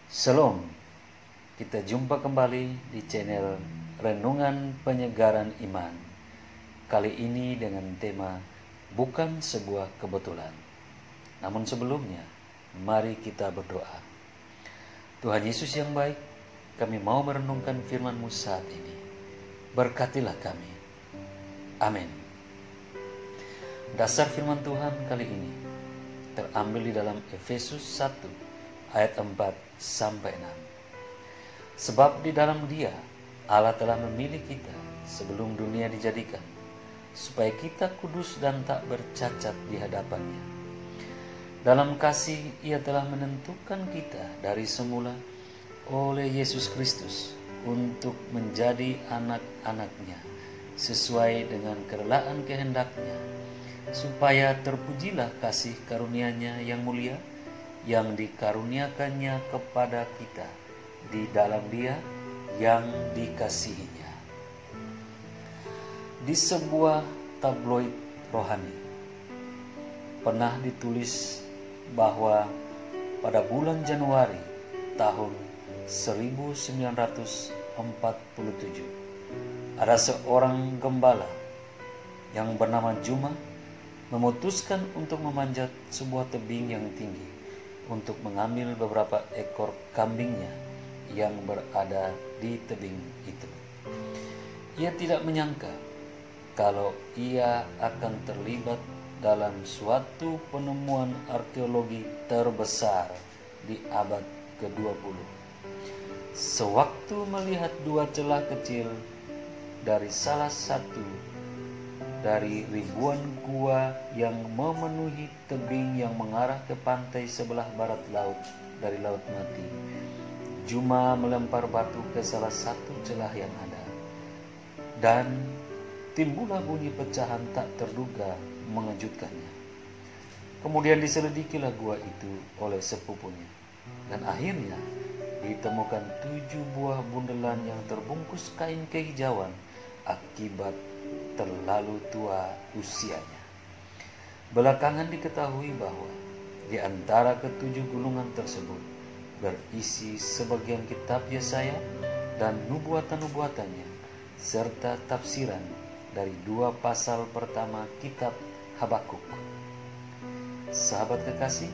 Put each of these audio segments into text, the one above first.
Shalom, kita jumpa kembali di channel Renungan Penyegaran Iman. Kali ini dengan tema Bukan Sebuah Kebetulan. Namun sebelumnya, mari kita berdoa. Tuhan Yesus yang baik, kami mau merenungkan firman-Mu saat ini. Berkatilah kami. Amin. Dasar firman Tuhan kali ini terambil di dalam Efesus 1 ayat 4-6. Sebab di dalam Dia Allah telah memilih kita sebelum dunia dijadikan, supaya kita kudus dan tak bercacat di hadapannya. Dalam kasih Ia telah menentukan kita dari semula oleh Yesus Kristus untuk menjadi anak-anak-Nya sesuai dengan kerelaan kehendak-Nya, supaya terpujilah kasih karunia-Nya yang mulia yang dikaruniakannya kepada kita di dalam Dia yang dikasihinya. Di sebuah tabloid rohani pernah ditulis bahwa pada bulan Januari tahun 1947 ada seorang gembala yang bernama Juma memutuskan untuk memanjat sebuah tebing yang tinggi untuk mengambil beberapa ekor kambingnya yang berada di tebing itu. Ia tidak menyangka kalau ia akan terlibat dalam suatu penemuan arkeologi terbesar di abad ke-20. Sewaktu melihat dua celah kecil dari salah satu dari ribuan gua yang memenuhi tebing yang mengarah ke pantai sebelah barat laut dari Laut Mati, Juma melempar batu ke salah satu celah yang ada, dan timbullah bunyi pecahan tak terduga mengejutkannya. Kemudian diselidikilah gua itu oleh sepupunya, dan akhirnya ditemukan 7 buah bundelan yang terbungkus kain kehijauan akibat terlalu tua usianya. Belakangan diketahui bahwa di antara ke-7 gulungan tersebut berisi sebagian kitab Yesaya dan nubuatan-nubuatannya, serta tafsiran dari 2 pasal pertama kitab Habakuk. Sahabat kekasih,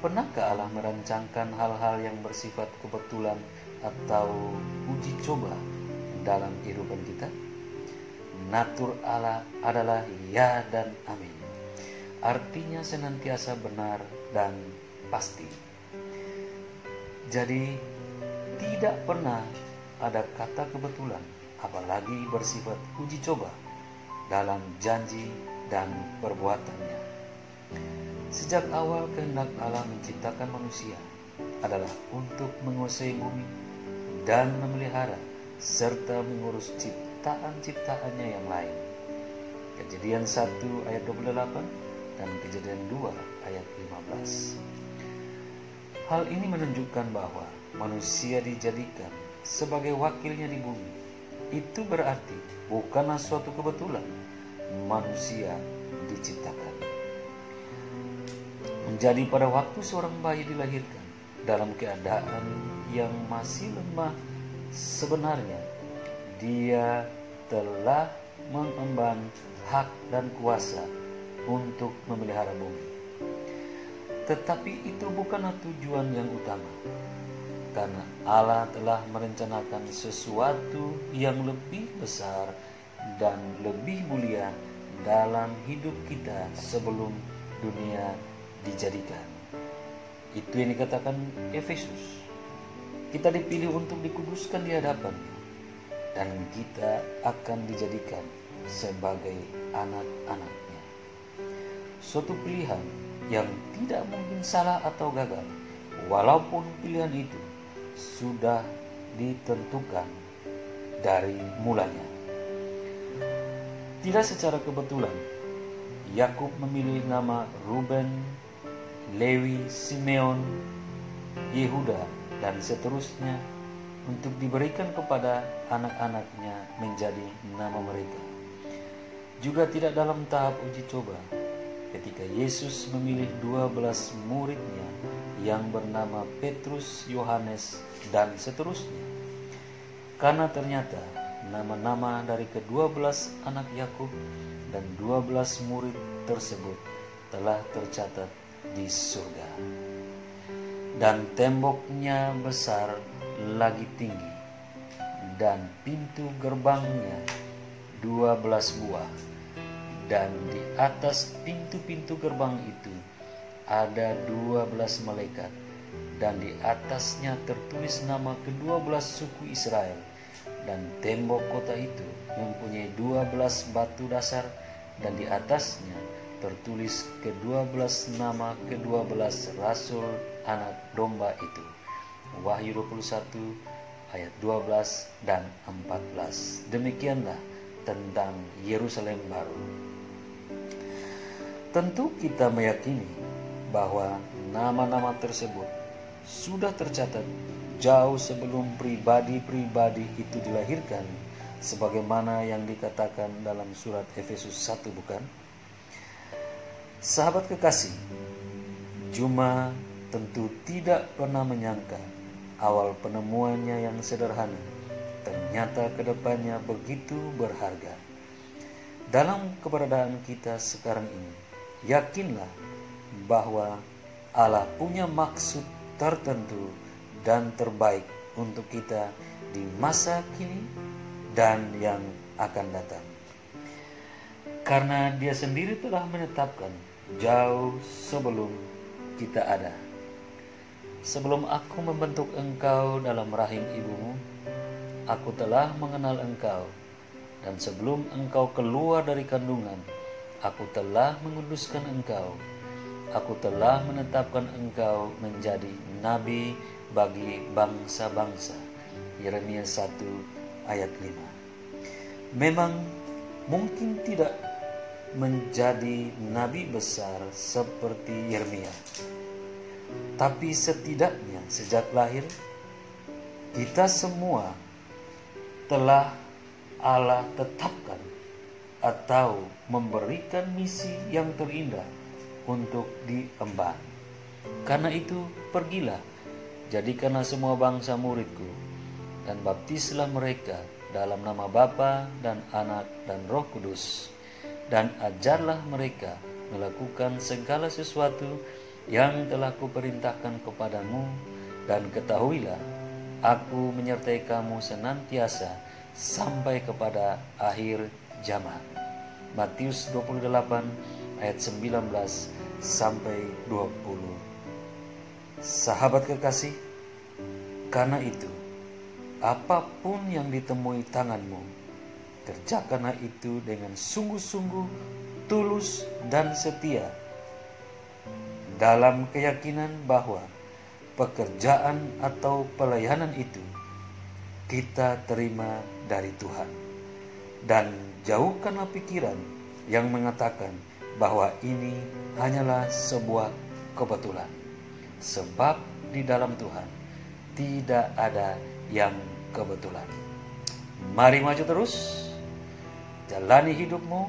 pernahkah Allah merancangkan hal-hal yang bersifat kebetulan atau uji coba dalam kehidupan kita? Natur Allah adalah ya dan amin. Artinya senantiasa benar dan pasti. Jadi tidak pernah ada kata kebetulan, apalagi bersifat uji coba dalam janji dan perbuatannya. Sejak awal kehendak Allah menciptakan manusia adalah untuk menguasai bumi dan memelihara serta mengurus ciptaan-ciptaannya yang lain. Kejadian 1 ayat 28 dan Kejadian 2 ayat 15. Hal ini menunjukkan bahwa manusia dijadikan sebagai wakilnya di bumi. Itu berarti bukanlah suatu kebetulan manusia diciptakan. Menjadi pada waktu seorang bayi dilahirkan dalam keadaan yang masih lemah, sebenarnya Dia telah mengemban hak dan kuasa untuk memelihara bumi. Tetapi itu bukanlah tujuan yang utama, karena Allah telah merencanakan sesuatu yang lebih besar dan lebih mulia dalam hidup kita sebelum dunia dijadikan. Itu yang dikatakan Efesus. Kita dipilih untuk dikuduskan di hadapannya, dan kita akan dijadikan sebagai anak-anak-Nya. Suatu pilihan yang tidak mungkin salah atau gagal, walaupun pilihan itu sudah ditentukan dari mulanya. Tidak secara kebetulan, Yakub memilih nama Ruben, Lewi, Simeon, Yehuda, dan seterusnya untuk diberikan kepada anak-anaknya menjadi nama mereka. Juga tidak dalam tahap uji coba, ketika Yesus memilih 12 muridnya yang bernama Petrus, Yohanes, dan seterusnya. Karena ternyata nama-nama dari ke-12 anak Yakub dan 12 murid tersebut telah tercatat di surga. Dan temboknya besar lagi tinggi, dan pintu gerbangnya 12 buah, dan di atas pintu-pintu gerbang itu ada 12 malaikat, dan di atasnya tertulis nama ke-12 suku Israel. Dan tembok kota itu mempunyai 12 batu dasar, dan di atasnya tertulis ke-12 nama ke-12 rasul anak domba itu. Wahyu 21 ayat 12 dan 14. Demikianlah tentang Yerusalem baru. Tentu kita meyakini bahwa nama-nama tersebut sudah tercatat jauh sebelum pribadi-pribadi itu dilahirkan, sebagaimana yang dikatakan dalam surat Efesus 1, bukan? Sahabat kekasih, Juma tentu tidak pernah menyangka awal penemuannya yang sederhana ternyata kedepannya begitu berharga. Dalam keberadaan kita sekarang ini, yakinlah bahwa Allah punya maksud tertentu dan terbaik untuk kita di masa kini dan yang akan datang. Karena Dia sendiri telah menetapkan jauh sebelum kita ada. Sebelum aku membentuk engkau dalam rahim ibumu, aku telah mengenal engkau, dan sebelum engkau keluar dari kandungan, aku telah menguduskan engkau. Aku telah menetapkan engkau menjadi nabi bagi bangsa-bangsa. Yeremia 1 ayat 5. Memang mungkin tidak menjadi nabi besar seperti Yeremia, tapi setidaknya sejak lahir kita semua telah Allah tetapkan atau memberikan misi yang terindah untuk diemban. Karena itu pergilah, jadikanlah semua bangsa muridku, dan baptislah mereka dalam nama Bapa dan Anak dan Roh Kudus, dan ajarlah mereka melakukan segala sesuatu yang telah kuperintahkan kepadamu, dan ketahuilah, aku menyertai kamu senantiasa sampai kepada akhir zaman. Matius 28 ayat 19 sampai 20. Sahabat kekasih, karena itu, apapun yang ditemui tanganmu, kerjakanlah itu dengan sungguh-sungguh, tulus dan setia, dalam keyakinan bahwa pekerjaan atau pelayanan itu kita terima dari Tuhan. Dan jauhkanlah pikiran yang mengatakan bahwa ini hanyalah sebuah kebetulan. Sebab di dalam Tuhan tidak ada yang kebetulan. Mari maju terus, jalani hidupmu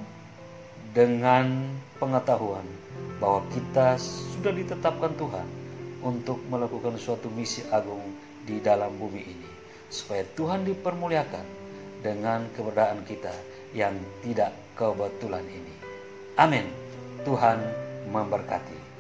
dengan pengetahuan bahwa kita sudah ditetapkan Tuhan untuk melakukan suatu misi agung di dalam bumi ini, supaya Tuhan dipermuliakan dengan keberadaan kita yang tidak kebetulan ini. Amin. Tuhan memberkati.